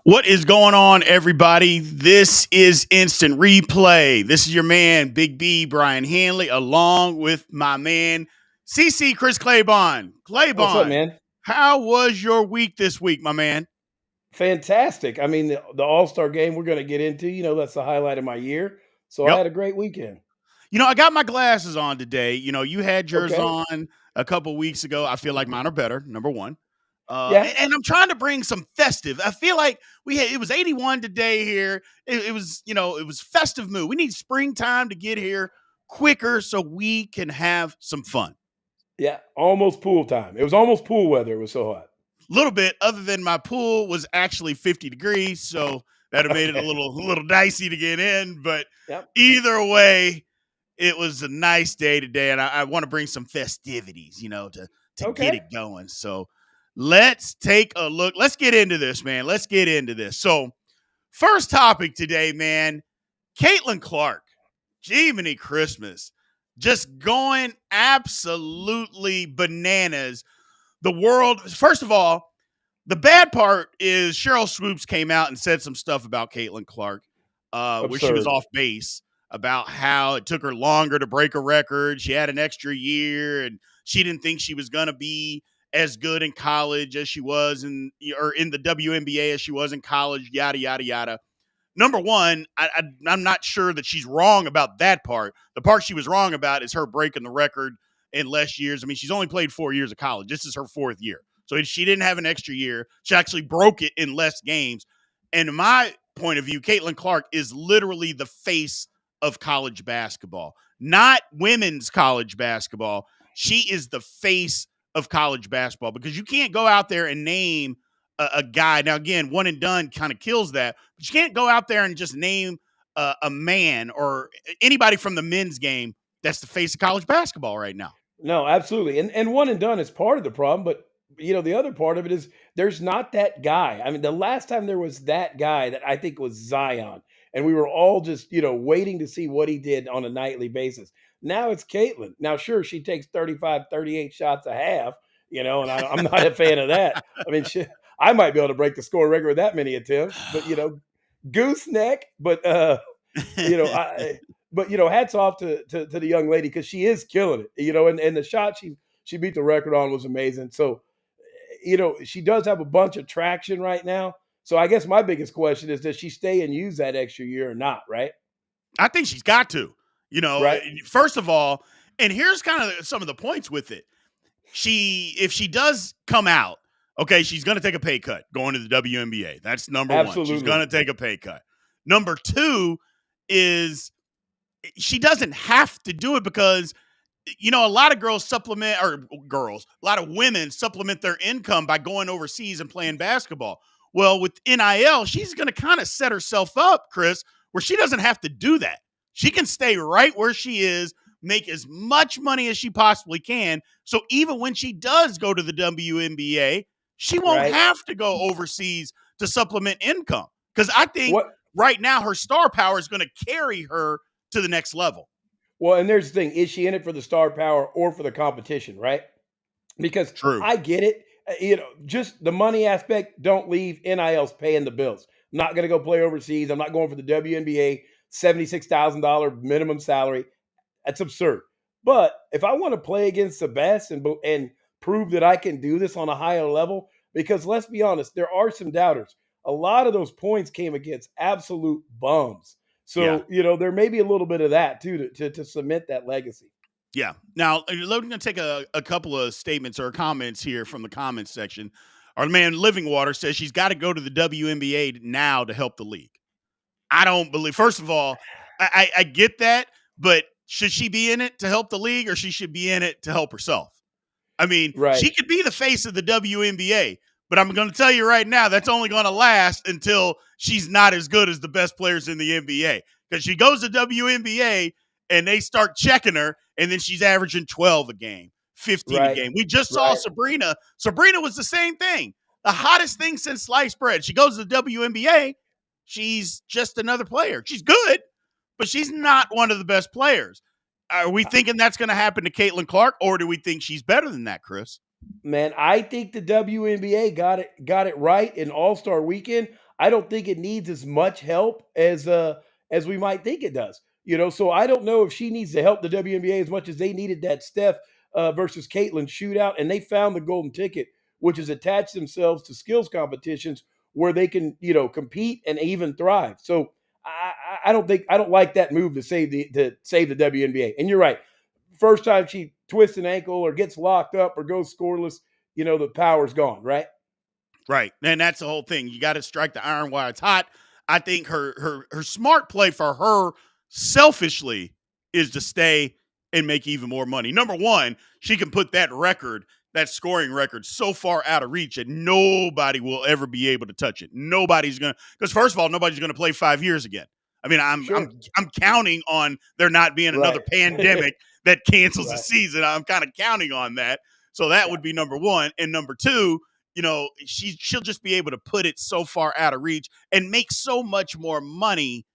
What is going on, everybody? This is Instant Replay. This is your man, Big B, Brian Hanley, along with my man, CC Chris Claybon. What's up, Claybon, man? how was your week this week, my man? Fantastic. I mean, the All-Star game we're going to get into, that's the highlight of my year. So I Yep. had a great weekend. I got my glasses on today. You had yours Okay. on a couple weeks ago. I feel like mine are better, number one. Yeah. And I'm trying to bring some festive. I feel like it was 81 today here. It was festive mood. We need springtime to get here quicker so we can have some fun. Yeah. Almost pool time. It was almost pool weather. It was so hot. A little bit, other than my pool was actually 50 degrees, so that made it a little dicey to get in. But Yep. Either way, it was a nice day today, and I want to bring some festivities, to get it going. So let's take a look. Let's get into this, man. Let's get into this. So first topic today, man, Caitlin Clark, Jiminy Christmas, just going absolutely bananas. The world, first of all, the bad part is Cheryl Swoops came out and said some stuff about Caitlin Clark, where she was off base, about how it took her longer to break a record. She had an extra year, and she didn't think she was going to be as good in college as she was in the WNBA as she was in college, yada, yada, yada. Number one, I'm not sure that she's wrong about that part. The part she was wrong about is her breaking the record in less years. I mean, she's only played 4 years of college. This is her fourth year. So she didn't have an extra year. She actually broke it in less games. And in my point of view, Caitlin Clark is literally the face of college basketball, not women's college basketball. She is the face of college basketball, because you can't go out there and name a guy. Now, again, one and done kind of kills that, but you can't go out there and just name a man or anybody from the men's game that's the face of college basketball right now. No, absolutely. And one and done is part of the problem, but the other part of it is there's not that guy. I mean, the last time there was that guy that I think was Zion, and we were all just, waiting to see what he did on a nightly basis. Now it's Caitlin. Now, sure, she takes 35, 38 shots a half, and I'm not a fan of that. I mean, I might be able to break the score record with that many attempts, but, gooseneck. But, hats off to the young lady, because she is killing it, and the shot she beat the record on was amazing. So, she does have a bunch of traction right now. So I guess my biggest question is, does she stay and use that extra year or not, right? I think she's got to, right? First of all, and here's kind of some of the points with it. If she does come out, okay, she's going to take a pay cut going to the WNBA. That's number one. She's going to take a pay cut. Number two is she doesn't have to do it, because a lot of a lot of women supplement their income by going overseas and playing basketball. Well, with NIL, she's going to kind of set herself up, Chris, where she doesn't have to do that. She can stay right where she is, make as much money as she possibly can. So even when she does go to the WNBA, she won't have to go overseas to supplement income. Because I think right now her star power is going to carry her to the next level. Well, and there's the thing. Is she in it for the star power or for the competition, right? Because I get it. Just the money aspect, don't leave. NIL's paying the bills. I'm not going to go play overseas. I'm not going for the WNBA $76,000 minimum salary. That's absurd. But if I want to play against the best and prove that I can do this on a higher level, because let's be honest, there are some doubters. A lot of those points came against absolute bums. So, there may be a little bit of that, too, to cement that legacy. Yeah. Now, we're going to take a couple of statements or comments here from the comments section. Our man Living Water says she's got to go to the WNBA now to help the league. I don't believe, first of all, I get that, but should she be in it to help the league, or she should be in it to help herself? I mean, she could be the face of the WNBA, but I'm going to tell you right now, that's only going to last until she's not as good as the best players in the NBA. Because she goes to WNBA, and they start checking her, and then she's averaging 12 a game, 15 a Right. game. We just saw Right. Sabrina. Sabrina was the same thing. The hottest thing since sliced bread. She goes to the WNBA. She's just another player. She's good, but she's not one of the best players. Are we thinking that's going to happen to Caitlin Clark, or do we think she's better than that, Chris? Man, I think the WNBA got it right in All-Star weekend. I don't think it needs as much help as we might think it does. So I don't know if she needs to help the WNBA as much as they needed that Steph versus Caitlin shootout, and they found the golden ticket, which is attach themselves to skills competitions where they can, compete and even thrive. So I don't like that move to save the WNBA. And you're right. First time she twists an ankle or gets locked up or goes scoreless, the power's gone, right? Right. And that's the whole thing. You got to strike the iron while it's hot. I think her smart play for her selfishly is to stay and make even more money. Number one, she can put that scoring record so far out of reach that nobody will ever be able to touch it. Nobody's gonna, because first of all, nobody's gonna play 5 years again. I mean, Sure. I'm counting on there not being another Right. pandemic that cancels the Right. season. I'm kind of counting on that. So that Yeah. would be number one. And number two, she'll just be able to put it so far out of reach and make so much more money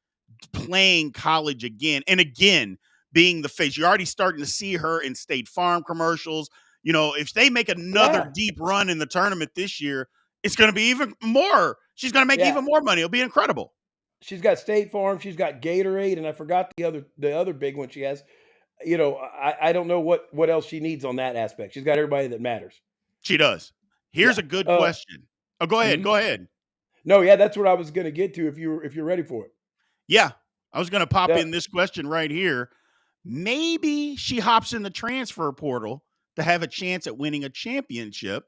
playing college again and again, being the face. You're already starting to see her in State Farm commercials. If they make another Yeah. deep run in the tournament this year, it's going to be even more. She's going to make Yeah. even more money. It'll be incredible. She's got State Farm, she's got Gatorade, and I forgot the other big one she has. I don't know what else she needs on that aspect. She's got everybody that matters. She does. Here's Yeah. a good question. Oh, go ahead. Mhm. Go ahead. No, yeah, that's what I was gonna get to if you're ready for it. Yeah. I was going to pop Yeah. in this question right here. Maybe she hops in the transfer portal to have a chance at winning a championship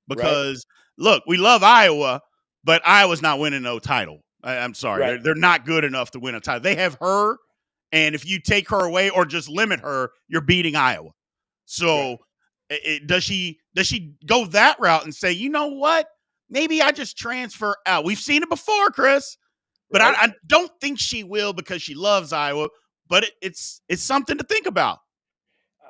Right. because, look, we love Iowa, but Iowa's not winning no title. I'm sorry. Right. They're not good enough to win a title. They have her, and if you take her away or just limit her, you're beating Iowa. Right. So does she go that route and say, you know what? Maybe I just transfer out. We've seen it before, Chris. But Right. I don't think she will because she loves Iowa. But it's something to think about.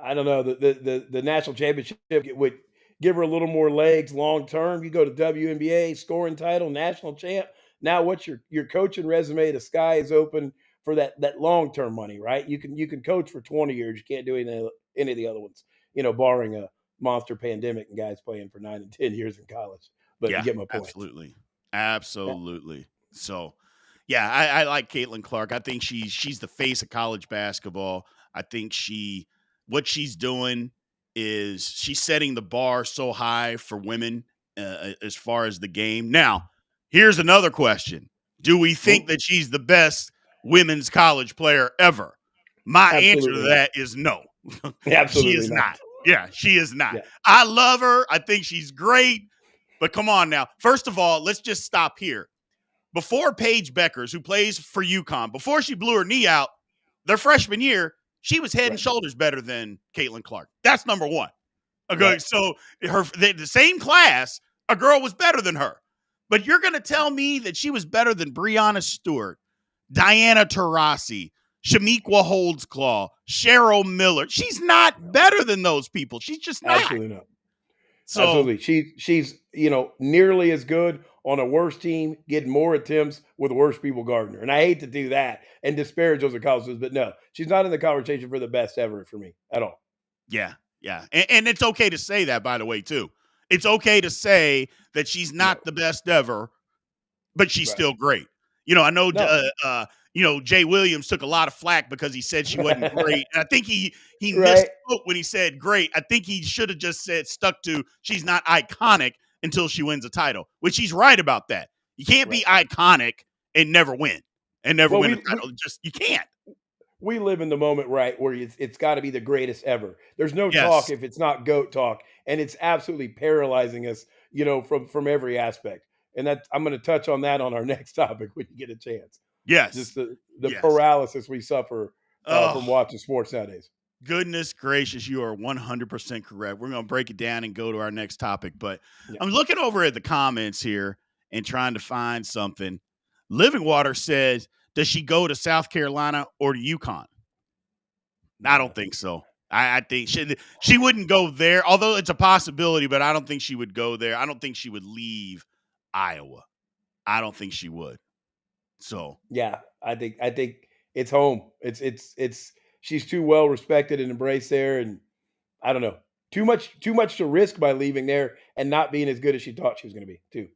I don't know. The national championship would give her a little more legs long term. You go to WNBA, scoring title, national champ. Now, what's your coaching resume? The sky is open for that long term money, right? You can coach for 20 years. You can't do any of the other ones, barring a monster pandemic and guys playing for 9 and 10 years in college. But you Yeah, get my point. absolutely, Yeah. absolutely. So, yeah, I like Caitlin Clark. I think she's the face of college basketball. I think what she's doing is she's setting the bar so high for women as far as the game. Now, here's another question: do we think Well, that she's the best women's college player ever? My answer to absolutely not. that is no. She Absolutely is not. not. Yeah, she is not. Yeah. I love her. I think she's great. But come on now. First of all, let's just stop here. Before Paige Beckers, who plays for UConn, before she blew her knee out, their freshman year, she was head and Right. shoulders better than Caitlin Clark. That's number one. Okay, Right. so the same class, a girl was better than her. But you're going to tell me that she was better than Breonna Stewart, Diana Taurasi, Shamiqua Holdsclaw, Cheryl Miller. She's not No. better than those people. She's just not. Absolutely not. So, Absolutely. She's nearly as good on a worse team, getting more attempts with worse people guarding her. And I hate to do that and disparage those accomplishments, but no, she's not in the conversation for the best ever for me at all. yeah, yeah. And it's okay to say that, by the way, too. It's okay to say that she's No. not the best ever, but she's Right. still great. I know, No. Jay Williams took a lot of flack because he said she wasn't great. And I think he Right. misspoke when he said great. I think he should have just stuck to she's not iconic until she wins a title, which he's right about that. You can't be Right. iconic and never win Well, a we title. Just you can't. we live in the moment, right, where it's got to be the greatest ever. There's no talk Yes. if it's not goat talk, and it's absolutely paralyzing us, from every aspect. And that I'm going to touch on that on our next topic when you get a chance. Yes. Just the Yes. paralysis we suffer Oh, from watching sports nowadays. goodness gracious, you are 100% correct. We're going to break it down and go to our next topic. But Yeah. I'm looking over at the comments here and trying to find something. Living Water says, does she go to South Carolina or to UConn? I don't think so. I think she wouldn't go there, although it's a possibility, but I don't think she would go there. I don't think she would leave Iowa. I don't think she would. So Yeah, I think it's home. It's she's too well respected and embraced there, and I don't know. Too much to risk by leaving there and not being as good as she thought she was going to be, too.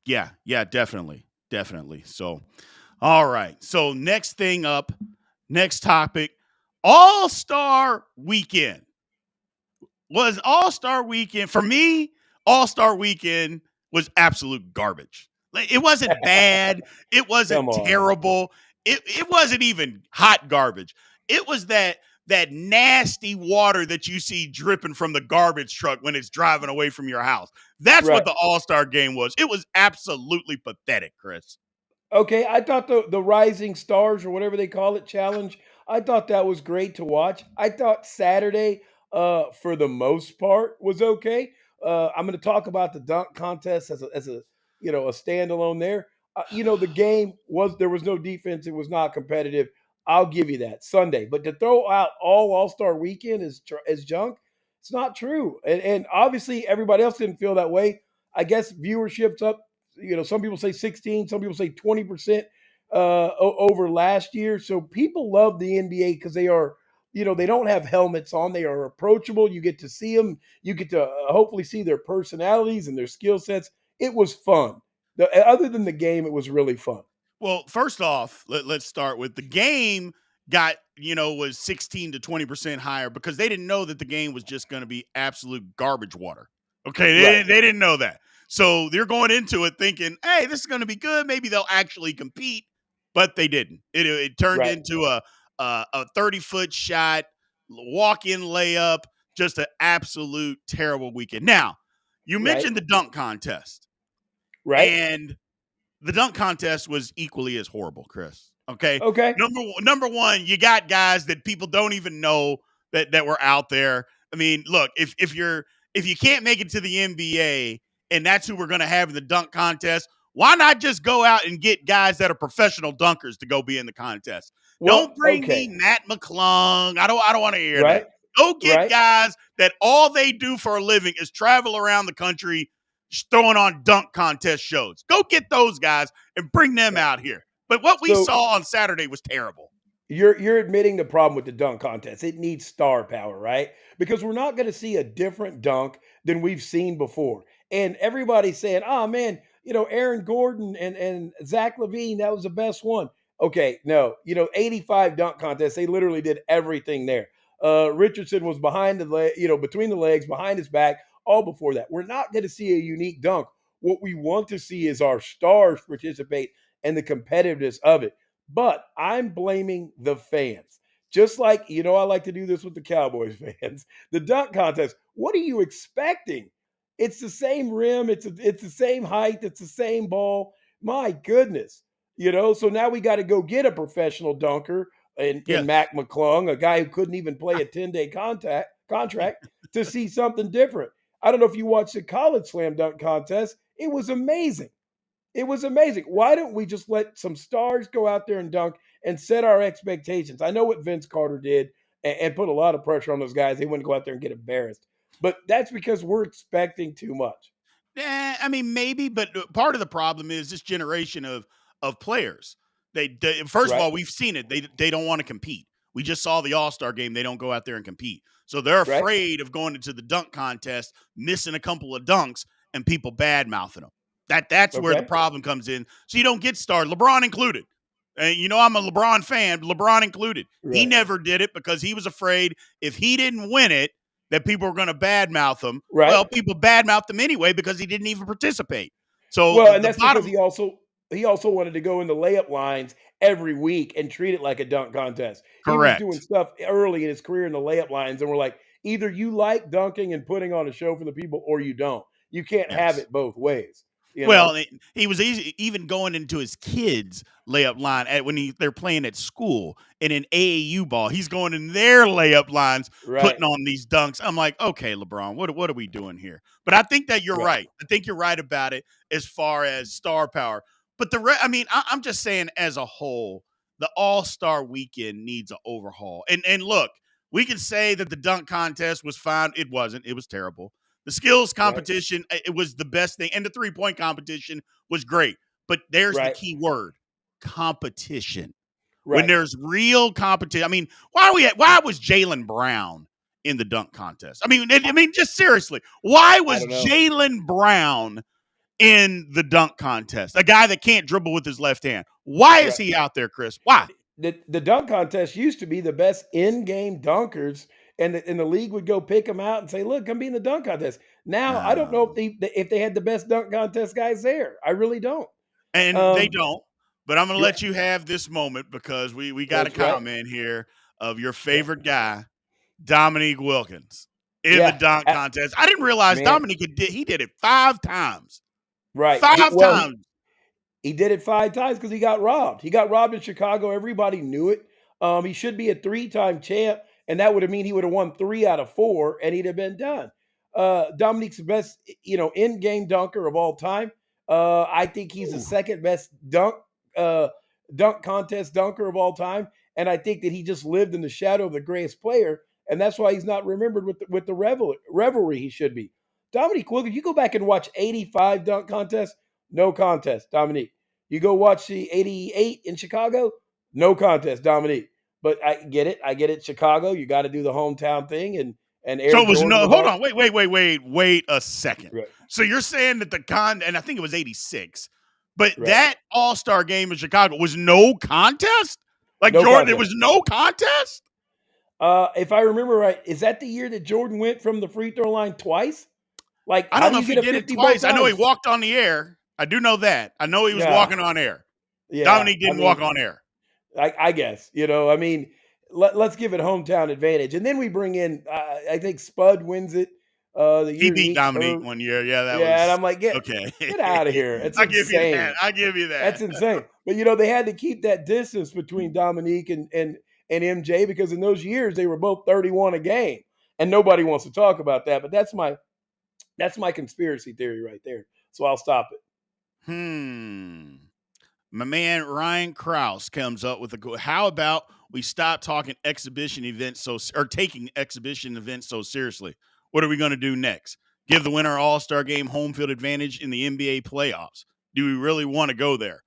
yeah, definitely, definitely. So, all right. So next thing up, next topic, All Star Weekend. Was All Star Weekend for me? All Star Weekend was absolute garbage. Like, it wasn't bad. It Come wasn't on. terrible. It wasn't even hot garbage. It was that nasty water that you see dripping from the garbage truck when it's driving away from your house. That's what Right. the All Star game was. It was absolutely pathetic, Chris. Okay, I thought the Rising Stars or whatever they call it challenge, I thought that was great to watch. I thought Saturday, for the most part, was okay. I'm going to talk about the dunk contest as a a standalone there. The game was there was no defense. It was not competitive. I'll give you that Sunday, but to throw out All Star Weekend as junk, it's not true. And obviously everybody else didn't feel that way. I guess viewership's up, some people say 16, some people say 20% over last year. So people love the NBA because they are, they don't have helmets on. They are approachable. You get to see them. You get to hopefully see their personalities and their skill sets. It was fun. Other than the game, it was really fun. Well, first off, let's start with the game got, was 16 to 20% higher because they didn't know that the game was just going to be absolute garbage water. Okay. Right, They didn't know that. So they're going into it thinking, hey, this is going to be good. Maybe they'll actually compete, but they didn't. It turned right, into a 30-foot shot, walk in layup, just an absolute terrible weekend. Now, you right, mentioned the dunk contest, right. and the dunk contest was equally as horrible, Chris. Okay. Okay. Number one, you got guys that people don't even know that were out there. I mean, look, if you can't make it to the NBA and that's who we're gonna have in the dunk contest, why not just go out and get guys that are professional dunkers to go be in the contest? Well, Don't bring me okay. Matt McClung. I don't want to hear that. Right, Go get right. guys that all they do for a living is travel around the country throwing on dunk contest shows. Go get those guys and bring them Yeah. out here. But what we So saw on Saturday was terrible. you're admitting the problem with the dunk contest. It needs star power, right? Because we're not going to see a different dunk than we've seen before. And everybody's saying, "Oh man, Aaron Gordon and Zach Levine, that was the best one." Okay, no, 85 dunk contests. They literally did everything there. Richardson was behind the leg, between the legs, behind his back, all before that. We're not going to see a unique dunk. What we want to see is our stars participate and the competitiveness of it. But I'm blaming the fans. Just like, I like to do this with the Cowboys fans. The dunk contest, what are you expecting? It's the same rim, it's the same height, it's the same ball. My goodness. So now we got to go get a professional dunker in Yes. Mac McClung, a guy who couldn't even play a 10-day contract to see something different. I don't know if you watched the college slam dunk contest. It was amazing. It was amazing. Why don't we just let some stars go out there and dunk and set our expectations? I know what Vince Carter did and put a lot of pressure on those guys. They wouldn't go out there and get embarrassed. But that's because we're expecting too much. I mean, maybe, but part of the problem is this generation of players. First of Right? all, we've seen it. They don't want to compete. We just saw the All Star game. They don't go out there and compete, so they're Right? afraid of going into the dunk contest, missing a couple of dunks, and people bad mouthing them. That's where the Okay. problem comes in. So you don't get started, LeBron included. And I'm a LeBron fan, LeBron included. He Right. never did it because he was afraid if he didn't win it, that people were going to badmouth him. Right. Well, people badmouthed him anyway because he didn't even participate. So Well, and the that's because bottom, he also wanted to go in the layup lines every week and treat it like a dunk contest. He was doing correct. stuff early in his career in the layup lines, and we're like, either you like dunking and putting on a show for the people, or you don't. You can't have Yes. it both ways. You Well, know? he was even going into his kids' layup line when they're playing at school and in AAU ball. He's going in their layup lines, Right. putting on these dunks. I'm like, okay, LeBron, what are we doing here? But I think that you're Right. right. I think you're right about it as far as star power. But I mean, I'm just saying as a whole, the All-Star weekend needs an overhaul. And look, we can say that the dunk contest was fine. It wasn't. It was terrible. The skills Right. competition, it was the best thing. And the three-point competition was great. But there's the Right. key word: competition. When Right. there's real competition, I mean, why was Jaylen Brown in the dunk contest? I mean, just seriously, why I was don't know. Jaylen Brown in the dunk contest? A guy that can't dribble with his left hand. Why is Right. he out there, Chris? Why? The dunk contest used to be the best in-game dunkers, and the league would go pick them out and say, "Look, come be in the dunk contest." Now, I don't know Um, if they had the best dunk contest guys there. I really don't. and they Um, don't. But I'm gonna you're let you have this moment because we got a that's right. comment here of your Yeah, favorite guy, Dominique Wilkins, in the yeah, dunk contest. I didn't realize man, Dominique he did it 5 times. right. He, Five well, he times. He did it 5 times because he got robbed. He got robbed in Chicago, everybody knew it. He should be a three-time champ, and that would have mean he would have won 3 out of 4, and he'd have been done. Dominique's the best, in-game dunker of all time. I think he's the Ooh. second best dunk contest dunker of all time, and I think that he just lived in the shadow of the greatest player, and that's why he's not remembered with the revelry he should be. Dominique Wilkins, you go back and watch 85 dunk contests, no contest, Dominique. You go watch the 88 in Chicago, no contest, Dominique. But I get it. I get it. Chicago, you got to do the hometown thing, and So Air it was Jordan no. was Hold on. on. Wait a second. Right, So you're saying that and I think it was 86, but right. that All-Star game in Chicago was no contest. Like No Jordan, it contest. was no contest. If I remember right, is that the year that Jordan went from the free throw line twice? Like, I how don't do know you if he get a did it 50 both twice. I know he times? walked on the air. I do know that. I know he was Yeah, walking on air. yeah. Dominique I didn't walk mean, on air. I guess, let's give it hometown advantage. And then we bring in, I think Spud wins it the He year beat Meeks Dominique hurt. one year. Yeah, that Yeah, and was I'm like, get okay. get out of here. It's I give you that. insane. I give you that. That's insane. But they had to keep that distance between Dominique and MJ because in those years they were both 31 a game. And nobody wants to talk about that. But that's my conspiracy theory right there. So I'll stop it. My man Ryan Krause comes up with how about we stop talking exhibition events or taking exhibition events so seriously? What are we going to do next? Give the winner All-Star game home field advantage in the NBA playoffs? Do we really want to go there?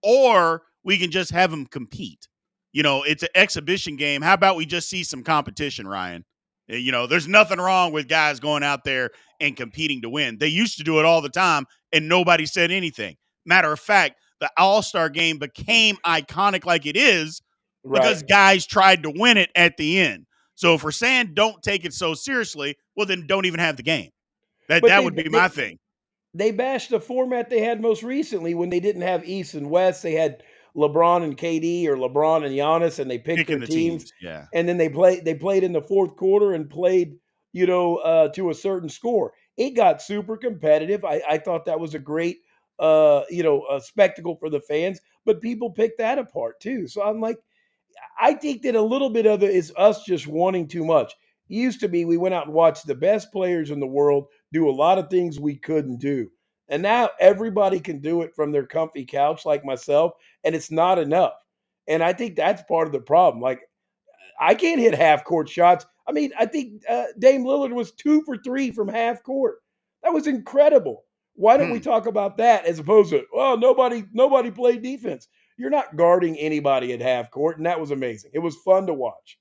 Or we can just have them compete. It's an exhibition game. How about we just see some competition, Ryan? There's nothing wrong with guys going out there and competing to win. They used to do it all the time and nobody said anything. Matter of fact, the All-Star game became iconic like it is Right. because guys tried to win it at the end. So if we're saying don't take it so seriously, well, then don't even have the game. That But that they would be my they thing. they bashed the format they had most recently when they didn't have East and West. They had LeBron and KD or LeBron and Giannis, and they picked their Picking the teams, teams. Yeah. and then they played in the fourth quarter and played, to a certain score. It got super competitive. I thought that was a great, a spectacle for the fans, but people picked that apart too. So I'm like, I think that a little bit of it is us just wanting too much. It used to be we went out and watched the best players in the world do a lot of things we couldn't do. And now everybody can do it from their comfy couch, like myself, and it's not enough. And I think that's part of the problem. Like, I can't hit half court shots. I mean, I think Dame Lillard was 2 for 3 from half court. That was incredible. Why don't we Hmm. talk about that as opposed to, well, nobody played defense. You're not guarding anybody at half court, and that was amazing. It was fun to watch.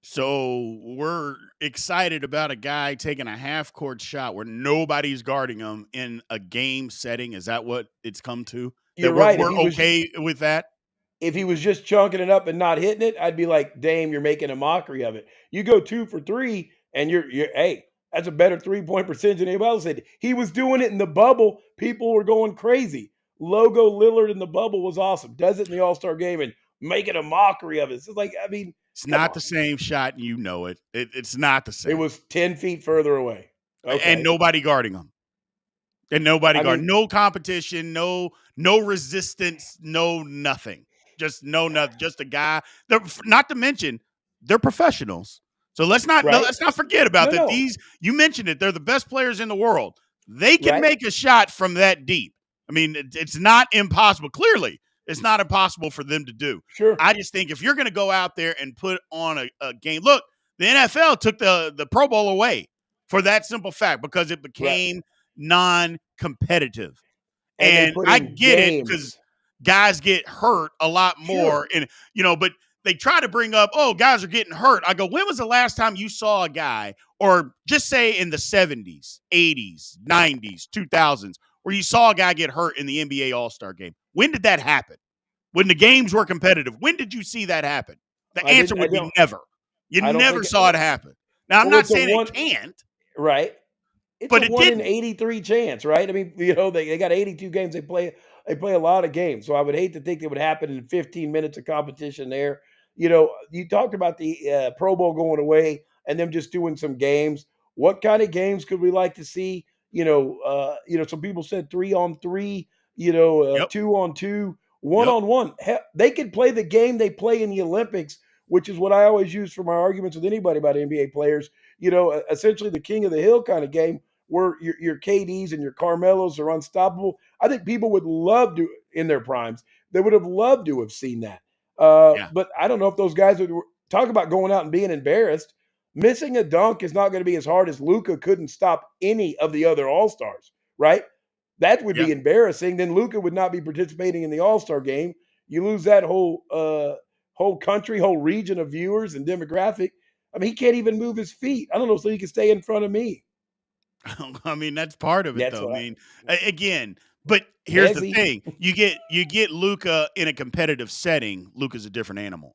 So we're excited about a guy taking a half court shot where nobody's guarding him in a game setting. Is that what it's come to? That You're we're right. we're okay with that? If he was just chunking it up and not hitting it, I'd be like, Dame, you're making a mockery of it. You go 2 for 3, and you're hey, that's a better 3-point percentage than anybody else did. He was doing it in the bubble. People were going crazy. Logo Lillard in the bubble was awesome. Does it in the All-Star game and making a mockery of it. It's like, I mean, It's come not on. the same shot, and you know it. It's not the It same. was 10 feet further away. And Okay. nobody guarding him. And nobody I guard. mean, No competition, no resistance, no nothing. Just no nothing. Just a guy. Not to mention, they're professionals. So let's not no, right? let's not forget about No, that. no. These you mentioned it. They're the best players in the world. They can Right? make a shot from that deep. I mean, it's not impossible. Clearly, It's not impossible for them to do. Sure. I just think if you're going to go out there and put on a game, look, the NFL took the Pro Bowl away for that simple fact because it Right. became non-competitive. And they And put I in get it because games. guys get hurt a lot Sure. more. And, but they try to bring up, oh, guys are getting hurt. I go, when was the last time you saw a guy, or just say in the 70s, 80s, 90s, 2000s, where you saw a guy get hurt in the NBA All-Star game? When did that happen? When the games were competitive? When did you see that happen? The I answer didn't. I would be don't. never. You I don't never think. saw it happen. Now, I'm Well, not it's a saying one. it can't, Right. It's a but it 1 in didn't. 83 chance, right? I mean, they got 82 games. They play a lot of games. So I would hate to think it would happen in 15 minutes of competition there. You talked about the Pro Bowl going away and them just doing some games. What kind of games could we like to see? Some people said 3-on-3, Yep. 2-on-2, Yep. 1-on-1. They could play the game they play in the Olympics, which is what I always use for my arguments with anybody about NBA players. Essentially the king of the hill kind of game where your KDs and your Carmelos are unstoppable. I think people would love to, in their primes, they would have loved to have seen that. Yeah. But I don't know if those guys would talk about going out and being embarrassed. Missing a dunk is not going to be as hard as Luka couldn't stop any of the other All Stars, right? That would Yeah. be embarrassing. Then Luka would not be participating in the All Star game. You lose that whole country, whole region of viewers and demographic. I mean, he can't even move his feet. I don't know, so he can stay in front of me. I mean, that's part of it, That's though. I what mean, again, but here's the Hezzy. thing: you get Luca in a competitive setting. Luca's a different animal,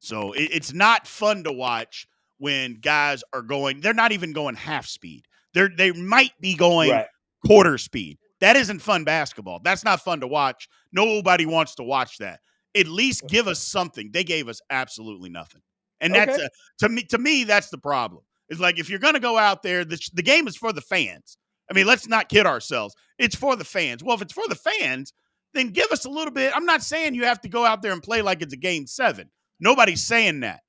so it's not fun to watch when guys are going. They're not even going half speed. They might be going Right. quarter speed. That isn't fun basketball. That's not fun to watch. Nobody wants to watch that. At least give us something. They gave us absolutely nothing, and that's Okay. to me that's the problem. It's like if you're going to go out there, the game is for the fans. I mean, let's not kid ourselves. It's for the fans. Well, if it's for the fans, then give us a little bit. I'm not saying you have to go out there and play like it's a game 7. Nobody's saying that.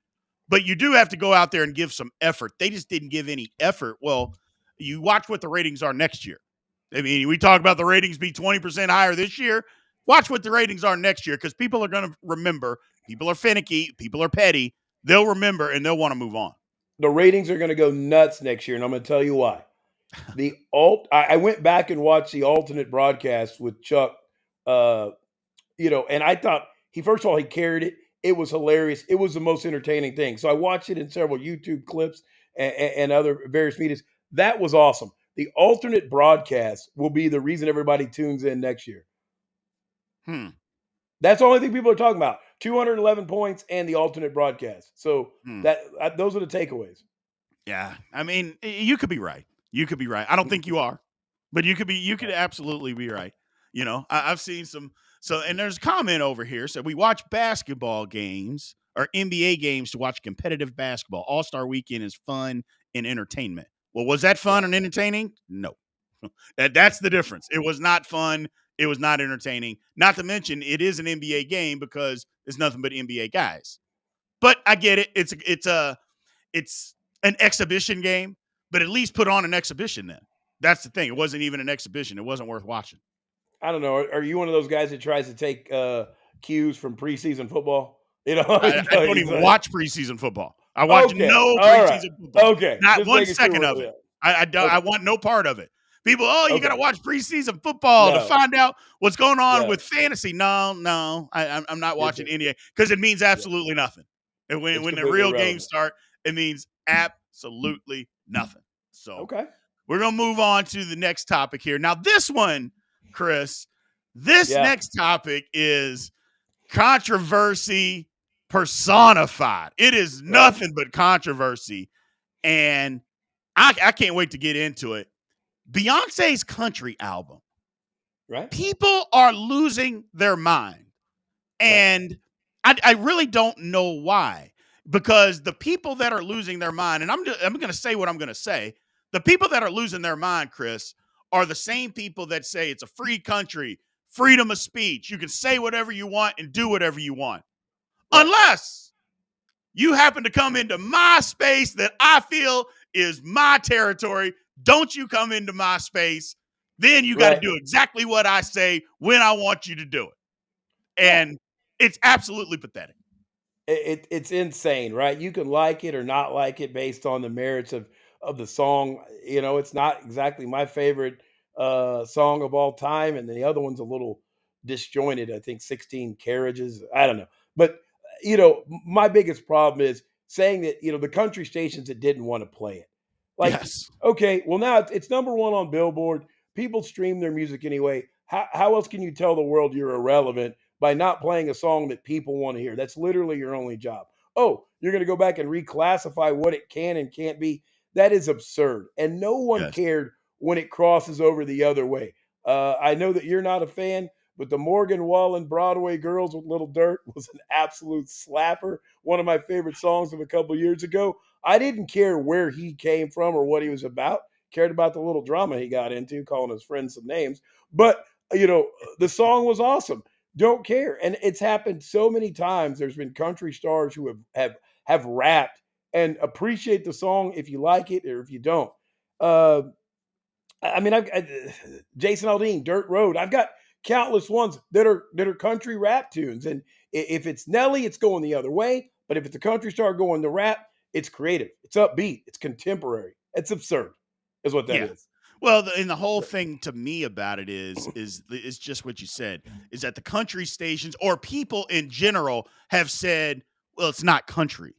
But you do have to go out there and give some effort. They just didn't give any effort. Well, you watch what the ratings are next year. I mean, we talk about the ratings be 20% higher this year. Watch what the ratings are next year because people are going to remember. People are finicky. People are petty. They'll remember and they'll want to move on. The ratings are going to go nuts next year, and I'm going to tell you why. I went back and watched the alternate broadcast with Chuck, and I thought first of all, he carried it. It was hilarious. It was the most entertaining thing. So I watched it in several YouTube clips and other various medias. That was awesome. The alternate broadcast will be the reason everybody tunes in next year. That's the only thing people are talking about. 211 points and the alternate broadcast. So those are the takeaways. Yeah. I mean, you could be right. You could be right. I don't think you are, but you could absolutely be right. I've seen and there's a comment over here. So we watch basketball games or NBA games to watch competitive basketball. All-Star weekend is fun and entertainment. Well, was that fun and entertaining? No. That's the difference. It was not fun. It was not entertaining. Not to mention it is an NBA game because it's nothing but NBA guys. But I get it. It's an exhibition game, but at least put on an exhibition then. That's the thing. It wasn't even an exhibition. It wasn't worth watching. I don't know. Are you one of those guys that tries to take cues from preseason football? I don't even watch preseason football. I watch Okay. no All preseason right. football. Okay. Not Just one making second sure of we're- it. I don't. Okay. I want no part of it. People, you got to Okay. watch preseason football to No. find out what's going on No. with fantasy. No, I'm not watching any because it means absolutely nothing. And when the completely real irrelevant. games start, it means absolutely nothing. So Okay. we're gonna move on to the next topic here. Now, this one, Chris, this next topic is controversy personified. It is nothing but controversy, and I can't wait to get into it. Beyonce's country album. Right. People are losing their mind. And I really don't know why. Because the people that are losing their mind, and I'm going to say what I'm going to say. The people that are losing their mind, Chris, are the same people that say it's a free country, freedom of speech. You can say whatever you want and do whatever you want. Right. Unless you happen to come into my space that I feel is my territory. Don't you come into my space. Then you got to do exactly what I say when I want you to do it. Yeah. And it's absolutely pathetic. It's insane, right? You can like it or not like it based on the merits of the song. It's not exactly my favorite song of all time, and the other one's a little disjointed. I think 16 carriages. I don't know. But my biggest problem is saying that the country stations that didn't want to play it. Like, Yes. okay, well now it's number one on Billboard. People stream their music anyway. How else can you tell the world you're irrelevant by not playing a song that people want to hear? That's literally your only job. Oh, you're going to go back and reclassify what it can and can't be? That is absurd. And no one Yes. cared when it crosses over the other way. I know that you're not a fan, but the Morgan Wallen Broadway Girls with Little Dirt was an absolute slapper. One of my favorite songs of a couple years ago. I didn't care where he came from or what he was about. Cared about the little drama he got into, calling his friends some names. But the song was awesome. Don't care. And it's happened so many times. There's been country stars who have rapped and appreciate the song if you like it or if you don't. Uh, I mean, Jason Aldean, Dirt Road. I've got countless ones that are country rap tunes, and if it's Nelly, it's going the other way. But if it's a country star going to rap, it's creative, it's upbeat, it's contemporary. It's absurd, is what that Yeah. is. Well, and the whole thing to me about it is just what you said, is that the country stations or people in general have said, well, it's not country.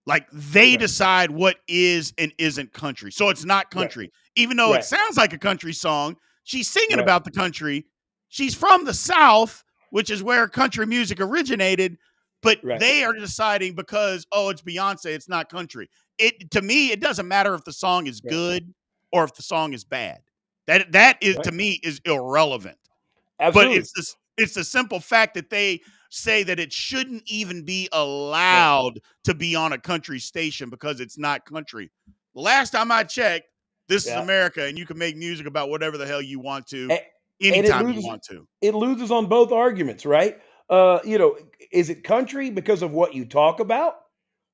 Like they Right, decide what is and isn't country. So it's not right, country. Even though it right, sounds like a country song, she's singing right, about the country. She's from the South, which is where country music originated, but right, they are deciding because it's Beyonce, it's not country. It to me, it doesn't matter if the song is right, good or if the song is bad. That is right. to me is irrelevant. But Absolutely. it's the simple fact that they say that it shouldn't even be Right. allowed to be on a country station because it's not country. The last time I checked, this is Yeah. America, and you can make music about whatever the hell you want to, A- and it anytime you loses want to. it loses on both arguments, right? Is it country because of what you talk about?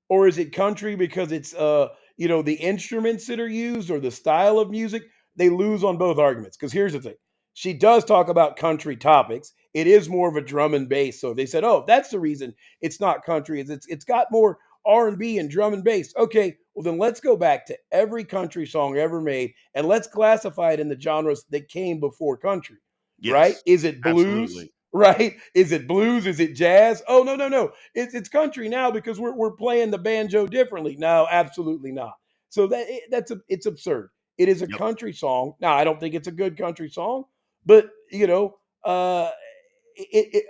Or is it country because it's the instruments that are used or the style of music? They lose on both arguments. Because here's the thing. She does talk about country topics. It is more of a drum and bass. So they said, "Oh, that's the reason it's not country. Is it's got more R&B and drum and bass." Okay, well then let's go back to every country song ever made and let's classify it in the genres that came before country. Right? Yes, Is it blues? absolutely. Right? Is it blues? Is it jazz? Oh, no, no, no. It's country now because we're playing the banjo differently. No, absolutely not. So it's absurd. It is a Yep. country song. Now, I don't think it's a good country song, but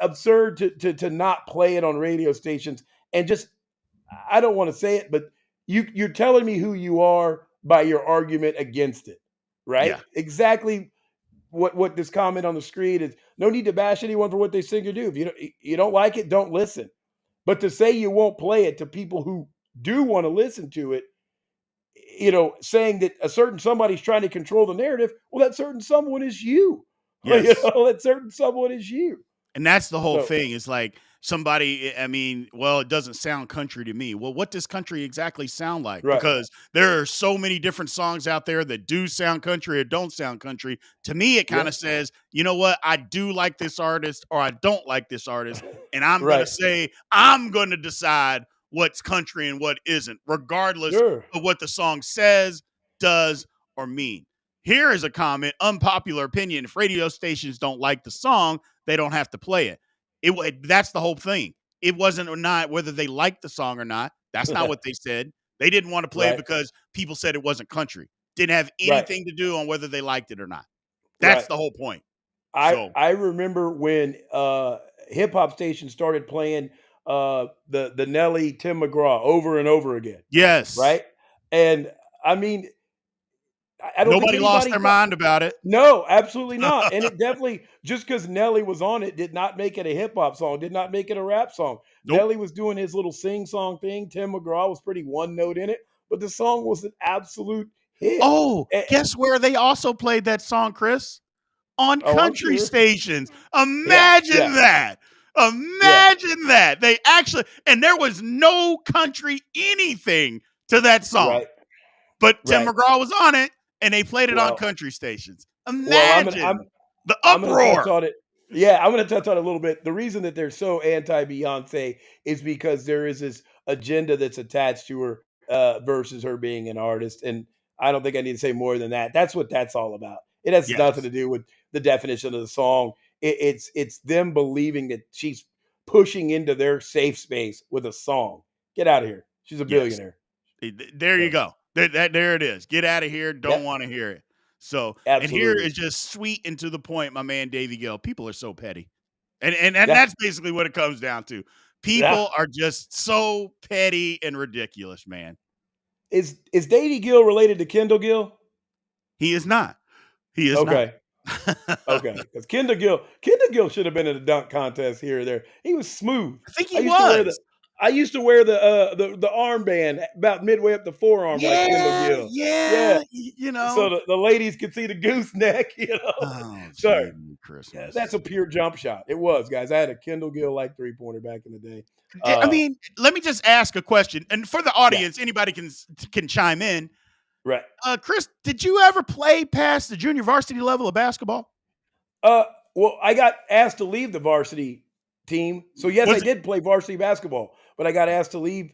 absurd to not play it on radio stations and just I don't want to say it, but you're telling me who you are by your argument against it, right? Yeah. Exactly what this comment on the screen is. No need to bash anyone for what they sing or do. If you don't like it, don't listen. But to say you won't play it to people who do want to listen to it, saying that a certain somebody's trying to control the narrative, well, that certain someone is you. Yes. That certain someone is you. And that's the whole So, thing. It's like somebody, I mean, well, it doesn't sound country to me. Well, what does country exactly sound like? right, Because there are so many different songs out there that do sound country or don't sound country. To me, it kind yeah, of says, you know what? I do like this artist or I don't like this artist. And I'm going to right, say, I'm going to decide what's country and what isn't, regardless sure, of what the song says, does, or mean. Here is a comment, unpopular opinion. If radio stations don't like the song, they don't have to play it. That's the whole thing. It wasn't or not whether they liked the song or not. That's not what they said. They didn't want to play it right, because people said it wasn't country. Didn't have right, anything to do on whether they liked it or not. That's right. the whole point. I So I remember when hip hop stations started playing the Nelly Tim McGraw over and over again, yes, right? And I mean, I don't think nobody lost anybody their thought. mind about it. No, absolutely not. And it definitely just because Nelly was on it did not make it a hip hop song, did not make it a rap song. Nope. Nelly was doing his little sing song thing. Tim McGraw was pretty one note in it, but the song was an absolute hit. Oh, Eh, guess where they also played that song, Chris? On oh, I'm country sure. stations. Yeah, Imagine yeah, that. yeah. Imagine that. They actually, and there was no country anything to that song, Right, but Tim right. McGraw was on it and they played it on Well, country stations. well, Imagine the I'm gonna touch uproar. on it. Yeah, I'm gonna touch on it a little bit. The reason that they're so anti-Beyonce is because there is this agenda that's attached to her, versus her being an artist, and I don't think I need to say more than that. That's what that's all about. It has nothing Yes. to do with the definition of the song. It's them believing that she's pushing into their safe space with a song. Get out of here. She's a Yes. billionaire. There you So, go. There it is. Get out of here. Don't yep, want to hear it. So, and here absolutely. is just sweet and to the point, my man Davy Gill. People are so petty. And Yeah, that's basically what it comes down to. yeah. People are just so petty and ridiculous, man. Is Davy Gill related to Kendall Gill? He is not. He is not. Okay. Okay, because Kendall Gill should have been in a dunk contest here or there. He was smooth. I think I he used to wear was. the I used to wear the armband about midway up the forearm like Kendall Yeah, Gill. yeah, Yeah, you so know. the ladies could see the gooseneck, you know. Oh, Sorry, gee, yeah, that's a Christmas. pure jump shot. It was, guys. I had a Kendall Gill like 3-pointer back in the day. I Uh, mean, let me just ask a question, and for the yeah, audience, anybody can chime in. right. Chris, did you ever play past the junior varsity level of basketball? Uh, well, I got asked to leave the varsity team, so yes, I Was it, did play varsity basketball, but I got asked to leave.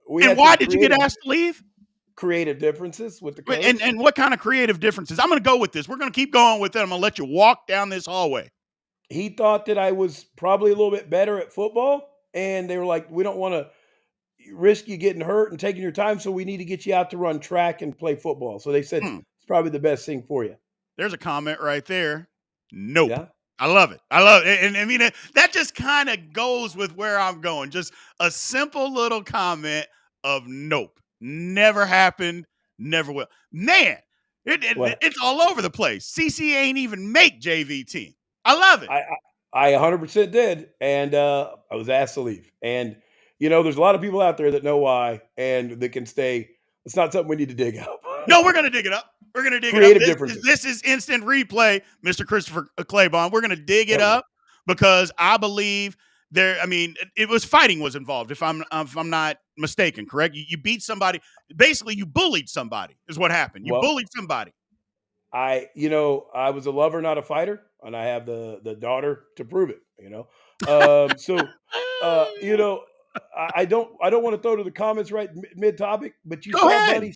We and had why some did you get asked to leave? creative differences with the And coach. and what kind of creative differences? I'm going to go with this. We're going to keep going with it. I'm going to let you walk down this hallway. He thought that I was probably a little bit better at football, and they were like, "We don't want to risk you getting hurt and taking your time, so we need to get you out to run track and play football." So they said Hmm. it's probably the best thing for you. There's a comment right there. Nope. Yeah. I love it. I love it. And I mean, that just kind of goes with where I'm going. Just a simple little comment of nope. Never happened. Never will. Man, What it's all over the place. CC ain't even make JV team. I love it. I I 100% did, and I was asked to leave. And there's a lot of people out there that know why and that can stay. It's not something we need to dig up. No, we're gonna dig it up. We're gonna dig it up. Creative This is differences. this is instant replay, Mr. Christopher Claiborne. We're gonna dig it Oh, up because I believe there. I mean, it was fighting was involved. If I'm not mistaken, correct? You beat somebody. Basically, you bullied somebody. Is what happened. You well, bullied somebody. I was a lover, not a fighter, and I have the daughter to prove it. So I don't want to throw to the comments right mid topic, but you Go saw ahead.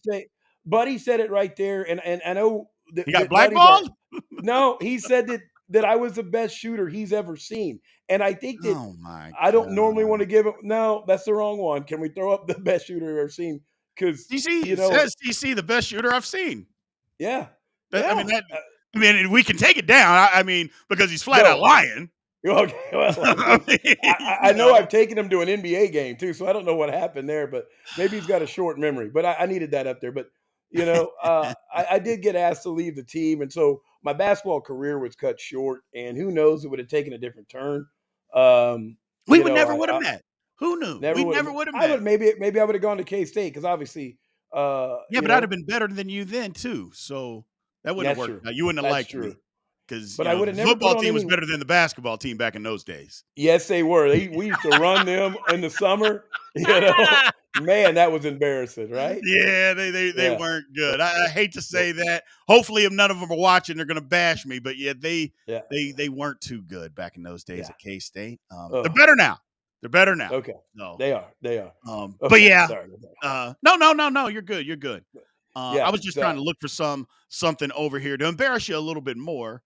Buddy said it right there, and I know You got that Buddy's our blackballed. no, he said that I was the best shooter he's ever seen, and I think that Oh my I don't normally want god. to give him. No, that's the wrong one. Can we throw up the best shooter I've ever seen? Because DC says DC the best shooter I've seen. yeah, I mean yeah. that. I mean, we can take it down. I mean, because he's flat out No, lying. okay, well, I mean, I know I've taken him to an NBA game too, so I don't know what happened there, but maybe he's got a short memory. But I needed that up there. But I did get asked to leave the team, and so my basketball career was cut short. And who knows, it would have taken a different turn. Um, we you would know, never I, would have I met. Who knew? never We would have. never would have I met. would maybe I would have gone to K State because obviously, Yeah, but I'd have been better than you then too. So that wouldn't have that's worked true. out. You wouldn't have That's liked true. me because But I would have the never put football on team was any. better than the basketball team back in those days. Yes, they were. We used to run them in the summer. Man, that was embarrassing, right? Yeah, they Yeah, weren't good. I hate to say that. Hopefully, if none of them are watching, they're going to bash me. But yeah, yeah, they weren't too good back in those days yeah. at K State. They're Oh, better now. They're better now. okay. No, They are. but Okay, yeah, sorry about that. no. You're good. You're good. I Yeah, was just trying so to look for something over here to embarrass you a little bit more.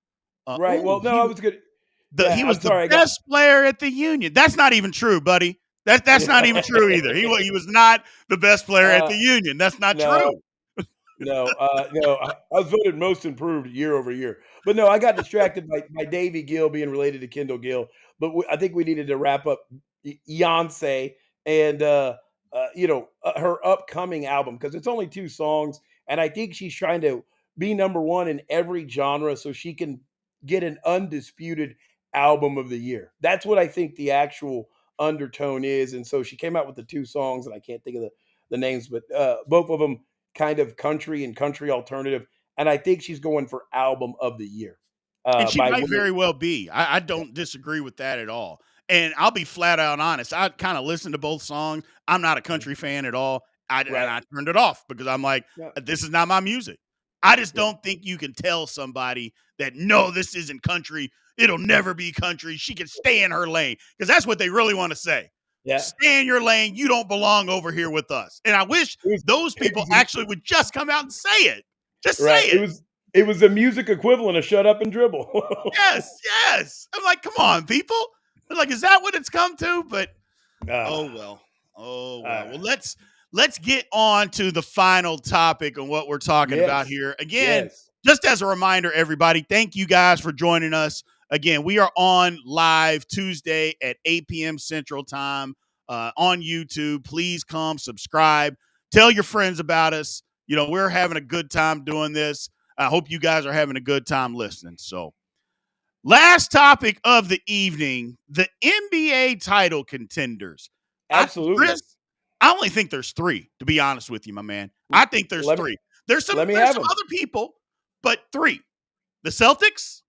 right. Oh, Well, no, I was good. he Yeah, was I'm the sorry. I got best player at the Union. That's not even true, buddy. That's not even true either. He was not the best player at uh, the Union. That's not no, true. no. I was voted most improved year over year. But no, I got distracted by Davy Gill being related to Kendall Gill. But I think we needed to wrap up Beyonce and her upcoming album because it's only 2 songs, and I think she's trying to be number one in every genre so she can get an undisputed album of the year. That's what I think the actual undertone is. And so she came out with the 2 songs, and I can't think of the names, but both of them kind of country and country alternative. And I think she's going for album of the year. And she By might way, very well be. I yeah, don't disagree with that at all. And I'll be flat out honest. I kind of listened to both songs. I'm not a mhm, country fan at all. And right, I turned it off because I'm like, yeah, this is not my music. I just Yeah. don't think you can tell somebody that, no, this isn't country. It'll never be country. She can stay in her lane, because that's what they really want to say. Yeah. Stay in your lane. You don't belong over here with us. And I wish It those people was actually would just come out and say it. Just say right. it. It was the music equivalent of "Shut Up and Dribble." Yes, yes. I'm like, come on, people. I'm like, is that what it's come to? But oh Ah, well. Oh well. ah, Well, let's get on to the final topic and what we're talking about yes, here. Again, yes, just as a reminder, everybody, thank you guys for joining us. Again, we are on live Tuesday at 8 p.m. Central Time on YouTube. Please come subscribe. Tell your friends about us. We're having a good time doing this. I hope you guys are having a good time listening. So, last topic of the evening, the NBA title contenders. absolutely. Chris, I only think there's three, to be honest with you, my man. I think there's Let me three. There's some let me there's have some them. other people, but three. The Celtics,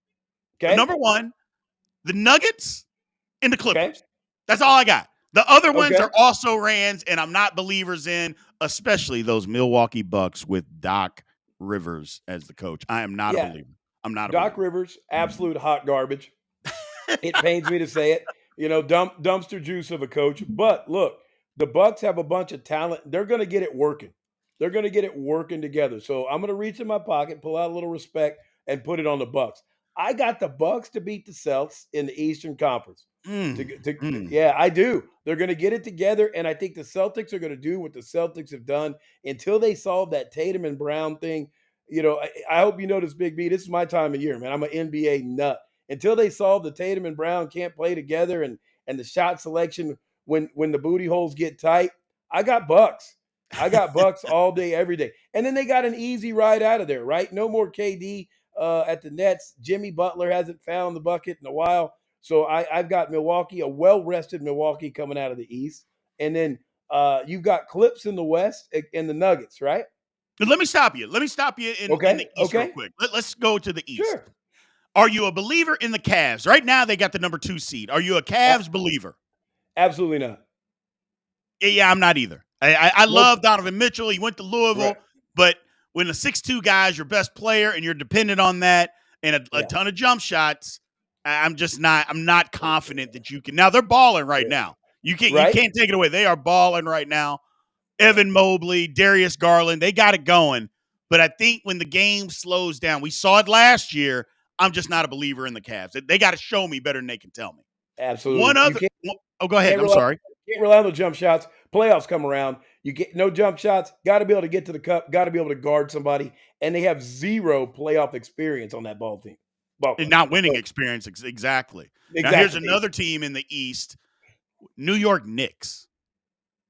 Okay, number one, the Nuggets, and the okay, Clippers. That's all I got. The other ones okay. are also Rans, and I'm not believers in, especially those Milwaukee Bucks with Doc Rivers as the coach. I am not a Yeah, believer. I'm not a Doc believer. Rivers, absolute hot garbage. It pains me to say it. Dumpster juice of a coach. But look, the Bucks have a bunch of talent. They're going to get it working. They're going to get it working together. So I'm going to reach in my pocket, pull out a little respect, and put it on the Bucks. I got the Bucks to beat the Celtics in the Eastern Conference. Mm, mm. Yeah, I do. They're going to get it together, and I think the Celtics are going to do what the Celtics have done until they solve that Tatum and Brown thing. I hope you notice, Big B. This is my time of year, man. I'm an NBA nut until they solve the Tatum and Brown can't play together and the shot selection when the booty holes get tight. I got Bucks. I got Bucks all day, every day. And then they got an easy ride out of there, right? No more KD at the Nets. Jimmy Butler hasn't found the bucket in a while. So I've got Milwaukee, a well rested Milwaukee coming out of the East. And then you've got Clips in the West and the Nuggets, right? But let me stop you. Let me stop you in Okay. the East real Okay. quick. Let's go to the East. Sure. Are you a believer in the Cavs? Right now, they got the number 2 seed. Are you a A- Cavs believer? absolutely not. Yeah, I'm not either. I Nope. love Donovan Mitchell. He went to Right. Louisville, but when the 6'2 guy is your best player and you're dependent on that and a Yeah. ton of jump shots, I'm not confident that you can. Now they're balling right Yeah. now. You Right. can't take it away. They are balling right now. Evan Mobley, Darius Garland, they got it going. But I think when the game slows down, we saw it last year. I'm just not a believer in the Cavs. They got to show me better than they can tell me. One Absolutely. other. Oh, go ahead. Can't I'm rely sorry. can't rely on the jump shots. Playoffs come around. You get no jump shots. Got to be able to get to the cup. Got to be able to guard somebody. And they have zero playoff experience on that ball And club. not winning So experience. Exactly. Now, here's exactly. another team in the East, New York Knicks.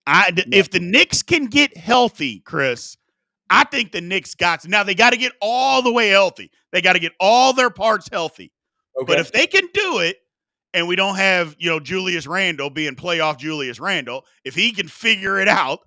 Yeah. If the Knicks can get healthy, Chris, I think the Knicks got to. Now, they got to get all the way healthy. They got to get all their parts healthy. But Okay. if they can do it, and we don't have, Julius Randle being playoff Julius Randle, if he can figure it out,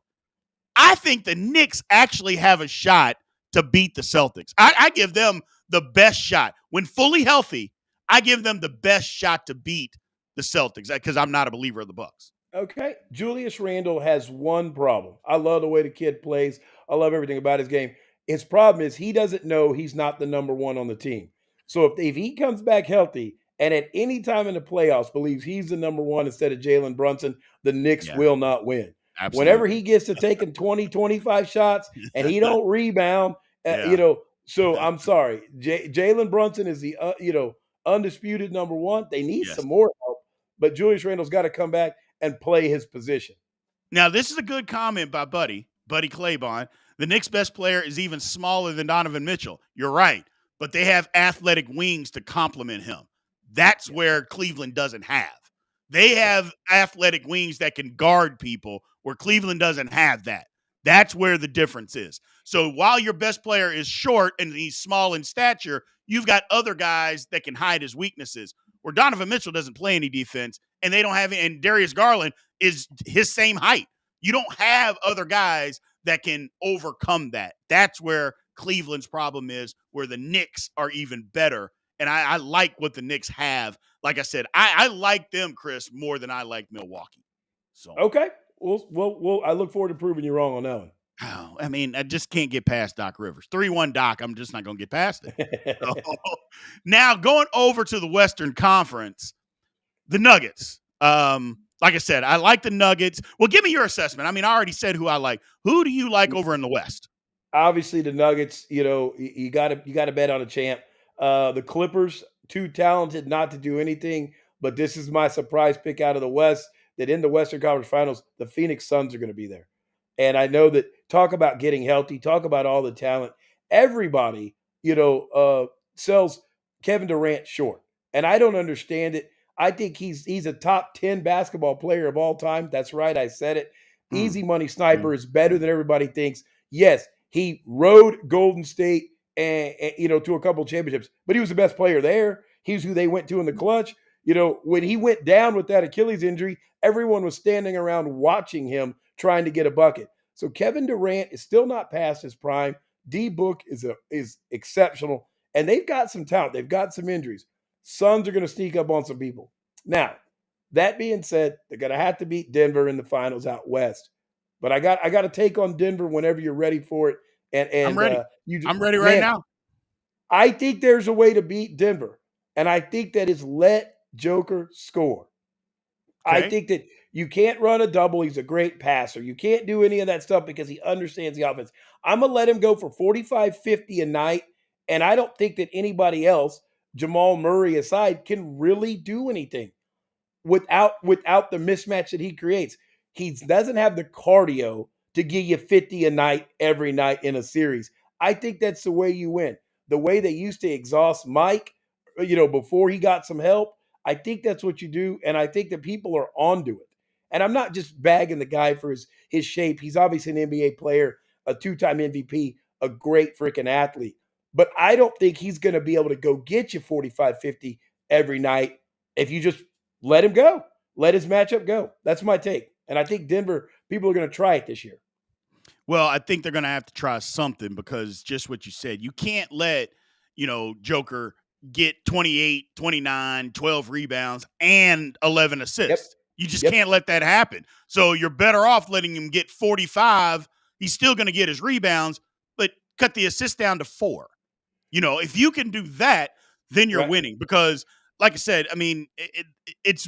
I think the Knicks actually have a shot to beat the Celtics. I give them the best shot. When fully healthy, I give them the best shot to beat the Celtics because I'm not a believer of the Bucks. Okay. Julius Randle has one problem. I love the way the kid plays. I love everything about his game. His problem is he doesn't know he's not the number one on the team. So if he comes back healthy and at any time in the playoffs believes he's the number one instead of Jalen Brunson, the Knicks Yeah, will not win. Whenever absolutely. he gets to taking 20, 25 shots and he don't rebound, Yeah. so I'm sorry. Jalen Brunson is the, undisputed number one. They need Yes. some more help, but Julius Randle's got to come back and play his position. Now, this is a good comment by Buddy Claybon. The Knicks' best player is even smaller than Donovan Mitchell. You're right, but they have athletic wings to complement him. That's Yeah, where Cleveland doesn't have. They yeah. have athletic wings that can guard people, where Cleveland doesn't have that. That's where the difference is. So while your best player is short and he's small in stature, you've got other guys that can hide his weaknesses. Where Donovan Mitchell doesn't play any defense, and they don't have, and Darius Garland is his same height. You don't have other guys that can overcome that. That's where Cleveland's problem is, where the Knicks are even better. And I like what the Knicks have. Like I said, I like them, Chris, more than I like Milwaukee. So Okay. Well, I look forward to proving you wrong on that one. Oh, I mean, I just can't get past Doc Rivers. 3-1 Doc, I'm just not going to get past it. So, now going over to the Western Conference, the Nuggets. Like I said, I like the Nuggets. Well, give me your assessment. I mean, I already said who I like. Who do you like over in the West? Obviously, the Nuggets, you gotta bet on a champ. The Clippers, too talented not to do anything, but this is my surprise pick out of the West, that in the Western Conference Finals, the Phoenix Suns are gonna be there. And I know that, talk about getting healthy, talk about all the talent. Everybody, sells Kevin Durant short. And I don't understand it. I think he's a top 10 basketball player of all time. That's right, I said it. Mm, Easy money sniper mm, is better mm. than everybody thinks. Yes, he rode Golden State and to a couple championships, but he was the best player there. He's who they went to in the clutch. When he went down with that Achilles injury, everyone was standing around watching him trying to get a bucket. So Kevin Durant is still not past his prime. D Book is exceptional, and they've got some talent. They've got some injuries. Suns are going to sneak up on some people. Now, that being said, they're going to have to beat Denver in the finals out west. But I got to take on Denver whenever you're ready for it. And I'm and ready. you I'm ready right man, now. I think there's a way to beat Denver, and I think that is let Joker score. I Okay. think that you can't run a double. He's a great passer. You can't do any of that stuff because he understands the offense. I'm going to let him go for 45, 50 a night. And I don't think that anybody else, Jamal Murray aside, can really do anything without the mismatch that he creates. He doesn't have the cardio to give you 50 a night every night in a series. I think that's the way you win. The way they used to exhaust Mike, before he got some help. I think that's what you do, and I think that people are onto it. And I'm not just bagging the guy for his shape. He's obviously an NBA player, a two-time MVP, a great freaking athlete. But I don't think he's going to be able to go get you 45, 50 every night if you just let him go. Let his matchup go. That's my take. And I think Denver, people are going to try it this year. Well, I think they're going to have to try something because just what you said, you can't let, Joker get 28, 29, 12 rebounds and 11 Yep. assists. You just Yep. can't let that happen. So you're better off letting him get 45. He's still going to get his rebounds, but cut the assist down to 4. If you can do that, then you're Right. winning because like I said, I mean, it's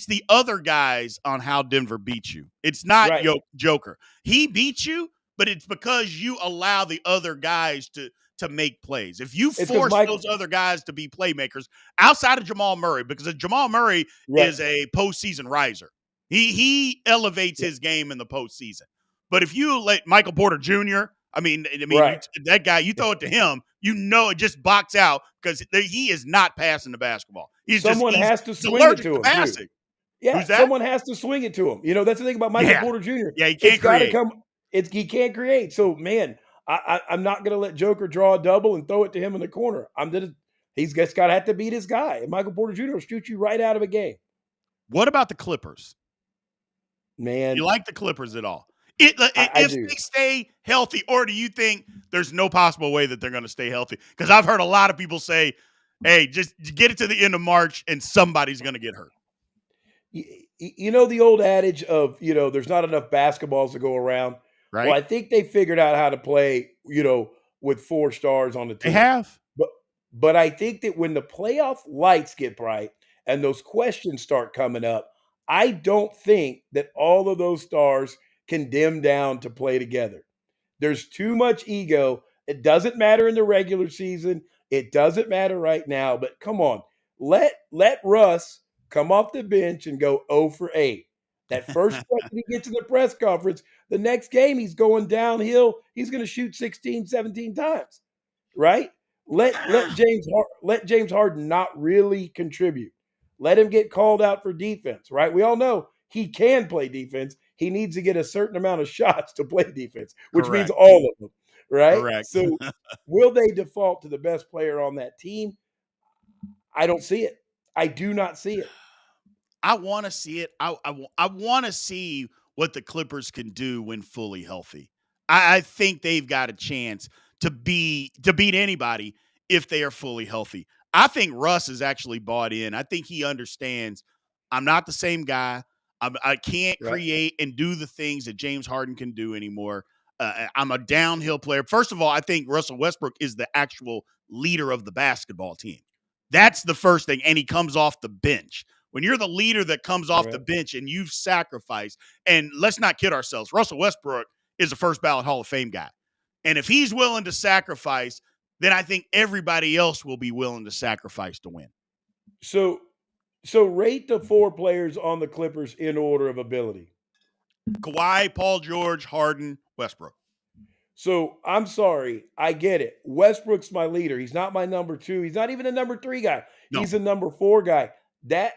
the other guys on how Denver beats you. It's not Right. Joker. He beats you, but it's because you allow the other guys to make plays. If you It's because force Mike. those other guys to be playmakers outside of Jamal Murray, because Jamal Murray Right. is a postseason riser. He elevates Yeah. his game in the postseason. But if you let Michael Porter Jr., Right. that guy, you throw it to him, it just box out because he is not passing the basketball. Someone has to He's swing it allergic to to him too. passing. Yeah, Who's that? someone has to swing it to him. That's the thing about Michael Yeah, Porter Jr. yeah. He It's can't got to create. come. He can't create. So man, I'm not going to let Joker draw a double and throw it to him in the corner. He's just got to have to beat his guy. And Michael Porter Jr. will shoot you right out of a game. What about the Clippers? You Man, like the Clippers at all? I If do. they stay healthy, or do you think there's no possible way that they're going to stay healthy? Because I've heard a lot of people say, "Hey, just get it to the end of March, and somebody's going to get hurt." The old adage of, there's not enough basketballs to go around. Well, Right? I think they figured out how to play, with 4 stars on the They team. have. But but I think that when the playoff lights get bright and those questions start coming up, I don't think that all of those stars can dim down to play together. There's too much ego. It doesn't matter in the regular season. It doesn't matter right now. But come on, let Russ come off the bench and go 0 for 8. That first question he gets in the press conference, the next game he's going downhill. He's going to shoot 16, 17 times, right? Let James Harden not really contribute. Let him get called out for defense, right? We all know he can play defense. He needs to get a certain amount of shots to play defense, which means Correct. all of them, right? Correct. So will they default to the best player on that team? I don't see it. I do not see it. I want to see it. I want to see what the Clippers can do when fully healthy. I think they've got a chance to beat anybody if they are fully healthy. I think Russ is actually bought in. I think he understands I'm not the same guy. I can't Right. create and do the things that James Harden can do anymore. I'm a downhill player. First of all, I think Russell Westbrook is the actual leader of the basketball team. That's the first thing. And he comes off the bench. When you're the leader that comes off the bench and you've sacrificed, and let's not kid ourselves, Russell Westbrook is a first ballot Hall of Fame guy. And if he's willing to sacrifice, then I think everybody else will be willing to sacrifice to win. So rate the 4 players on the Clippers in order of ability. Kawhi, Paul George, Harden, Westbrook. So I'm sorry, I get it. Westbrook's my leader. He's not my number 2. He's not even a number 3 guy. No. He's a number 4 guy. That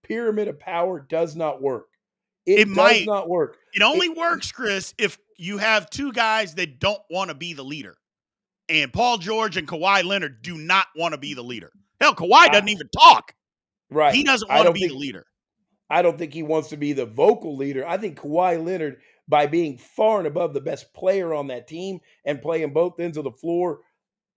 pyramid of power does not work. It does not work. It only works, Chris, if you have 2 guys that don't want to be the leader. And Paul George and Kawhi Leonard do not want to be the leader. Hell, Kawhi doesn't even talk. Right. He doesn't want to be the leader. I don't think he wants to be the vocal leader. I think Kawhi Leonard, by being far and above the best player on that team and playing both ends of the floor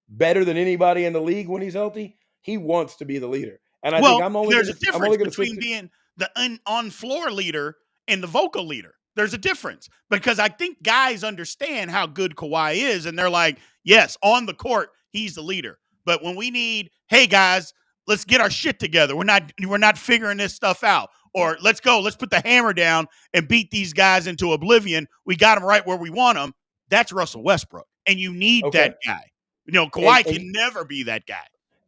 better than anybody in the league when he's healthy, he wants to be the leader. And I think there's a difference between being the on-floor leader and the vocal leader. There's a difference because I think guys understand how good Kawhi is, and they're like, yes, on the court, he's the leader. But when we need, hey, guys, let's get our shit together. We're not figuring this stuff out. Or let's go. Let's put the hammer down and beat these guys into oblivion. We got them right where we want them. That's Russell Westbrook, and you need that guy. Kawhi can never be that guy.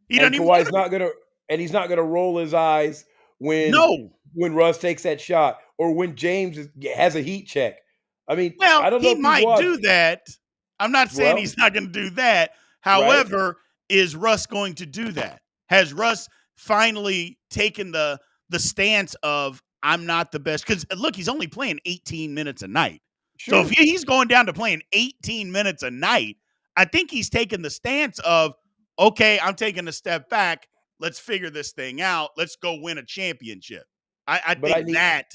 He doesn't even. Kawhi's not gonna, and he's not gonna roll his eyes when Russ takes that shot or when James has a heat check. I mean, I don't know. He might do that. I'm not saying he's not going to do that. However, is Russ going to do that? Has Russ finally taken the stance of I'm not the best? Because look, he's only playing 18 minutes a night. Sure. So if he's going down to playing 18 minutes a night, I think he's taking the stance of, okay, I'm taking a step back. Let's figure this thing out. Let's go win a championship. I think that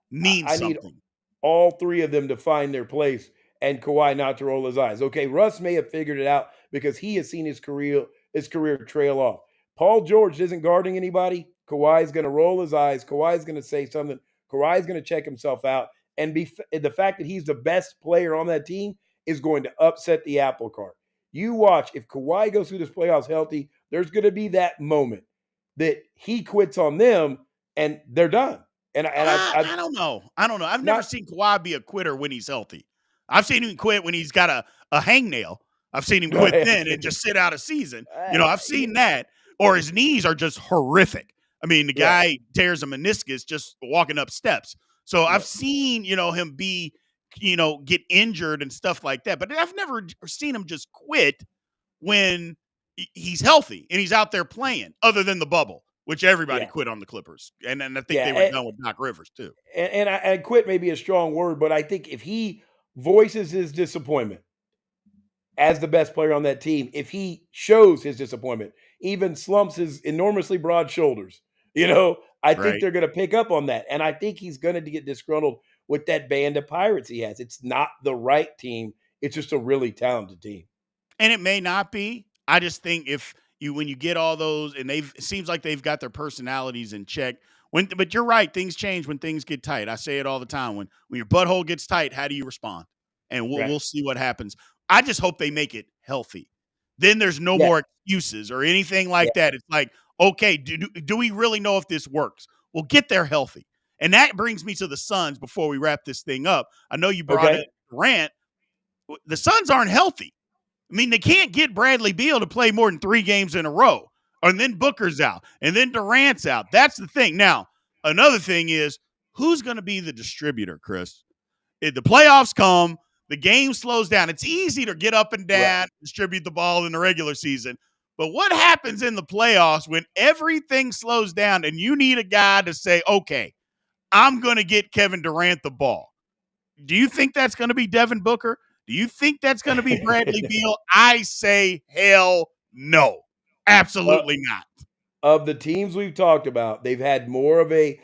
means something. Need all 3 of them to find their place and Kawhi not to roll his eyes. Okay, Russ may have figured it out because he has seen his career trail off. Paul George isn't guarding anybody. Kawhi's going to roll his eyes. Kawhi's going to say something. Kawhi's going to check himself out. And the fact that he's the best player on that team is going to upset the apple cart. You watch, if Kawhi goes through this playoffs healthy, there's going to be that moment that he quits on them and they're done. And I don't know. I've never seen Kawhi be a quitter when he's healthy. I've seen him quit when he's got a hangnail. I've seen him quit then and just sit out a season. I've seen that. Or his knees are just horrific. I mean, the guy tears a meniscus just walking up steps. So I've seen, him be, get injured and stuff like that. But I've never seen him just quit when he's healthy and he's out there playing, other than the bubble, which everybody quit on the Clippers. And I think they were done with Doc Rivers too. And quit may be a strong word, but I think if he voices his disappointment as the best player on that team, if he shows his disappointment, even slumps his enormously broad shoulders, I think they're going to pick up on that. And I think he's going to get disgruntled with that band of Pirates he has. It's not the right team. It's just a really talented team. And it may not be. I just think when you get all those, and it seems like they've got their personalities in check. But you're right, things change when things get tight. I say it all the time. When your butthole gets tight, how do you respond? And we'll see what happens. I just hope they make it healthy. Then there's no more excuses or anything like that. It's like, okay, do we really know if this works? Well, get there healthy. And that brings me to the Suns before we wrap this thing up. I know you brought up Durant. The Suns aren't healthy. I mean, they can't get Bradley Beal to play more than 3 games in a row. And then Booker's out. And then Durant's out. That's the thing. Now, another thing is, who's going to be the distributor, Chris? If the playoffs come, the game slows down. It's easy to get up and down, distribute the ball in the regular season. But what happens in the playoffs when everything slows down and you need a guy to say, okay, I'm going to get Kevin Durant the ball? Do you think that's going to be Devin Booker? Do you think that's going to be Bradley Beal? I say hell no. Absolutely not. Of the teams we've talked about, they've had more of a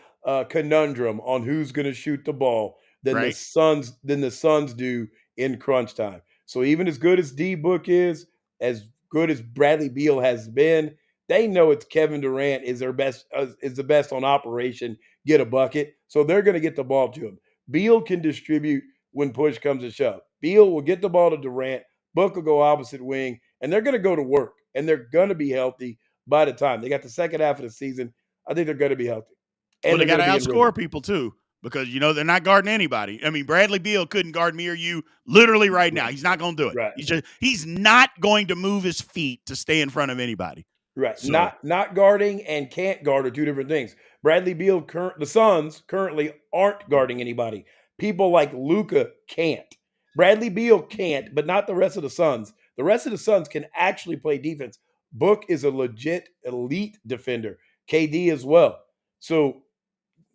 conundrum on who's going to shoot the ball than the Suns do in crunch time. So even as good as D-Book is, as good as Bradley Beal has been, they know it's Kevin Durant is the best on operation, get a bucket. So they're going to get the ball to him. Beal can distribute when push comes to shove. Beal will get the ball to Durant. Book will go opposite wing, and they're going to go to work, and they're going to be healthy by the time they got the second half of the season. I think they're going to be healthy, and they're they got going to to be in rhythm. outscore people too, because they're not guarding anybody. I mean, Bradley Beal couldn't guard me or you literally right now. He's not going to do it. Right. He's not going to move his feet to stay in front of anybody. Right. So Not guarding and can't guard are two different things. Bradley Beal, the Suns currently aren't guarding anybody. People like Luka can't. Bradley Beal can't, but not the rest of the Suns. The rest of the Suns can actually play defense. Book is a legit elite defender. KD as well. So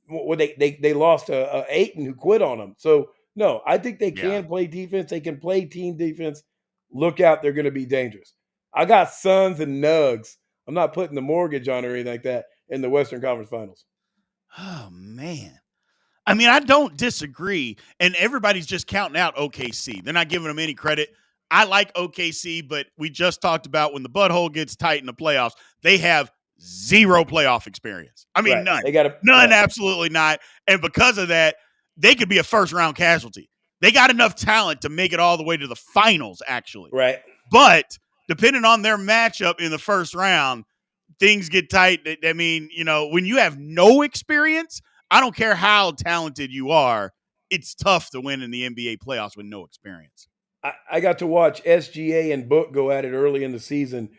they lost a Ayton who quit on them. So no, I think they can play defense. They can play team defense. Look out, they're going to be dangerous. I got Suns and Nugs. I'm not putting the mortgage on or anything like that in the Western Conference Finals. Oh man. I mean, I don't disagree, and everybody's just counting out OKC. They're not giving them any credit. I like OKC, but we just talked about when the butthole gets tight in the playoffs, they have zero playoff experience. I mean, none. None, absolutely not. And because of that, they could be a first-round casualty. They got enough talent to make it all the way to the finals, actually. Right. But depending on their matchup in the first round, things get tight. I mean, when you have no experience, I don't care how talented you are, it's tough to win in the NBA playoffs with no experience. I got to watch SGA and Book go at it early in the season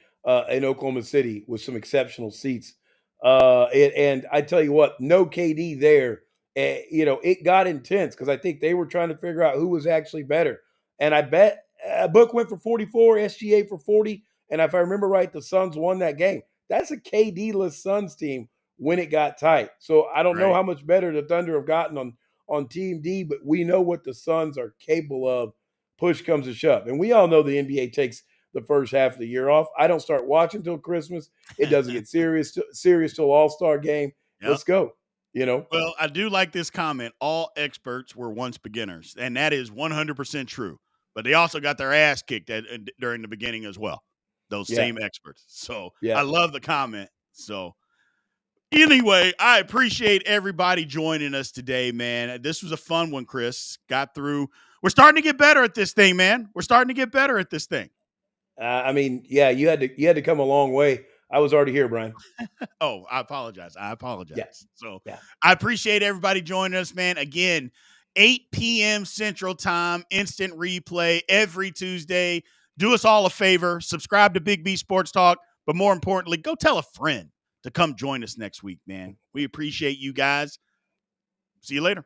in Oklahoma City with some exceptional seats. And I tell you what, no KD there. It got intense because I think they were trying to figure out who was actually better. And I bet Book went for 44, SGA for 40. And if I remember right, the Suns won that game. That's a KD-less Suns team when it got tight. So I don't know how much better the Thunder have gotten on Team D, but we know what the Suns are capable of. Push comes to shove. And we all know the NBA takes the first half of the year off. I don't start watching till Christmas. It doesn't get serious till All-Star game. Yep. Let's go. Well, I do like this comment. All experts were once beginners, and that is 100% true. But they also got their ass kicked during the beginning as well, those same experts. So I love the comment. So anyway, I appreciate everybody joining us today, man. This was a fun one, Chris. Got through. We're starting to get better at this thing, man. We're starting to get better at this thing. I mean, yeah, you had to come a long way. I was already here, Brian. Oh, I apologize. Yeah. So I appreciate everybody joining us, man. Again, 8 p.m. Central Time, instant replay every Tuesday. Do us all a favor. Subscribe to Big B Sports Talk. But more importantly, go tell a friend to come join us next week, man. We appreciate you guys. See you later.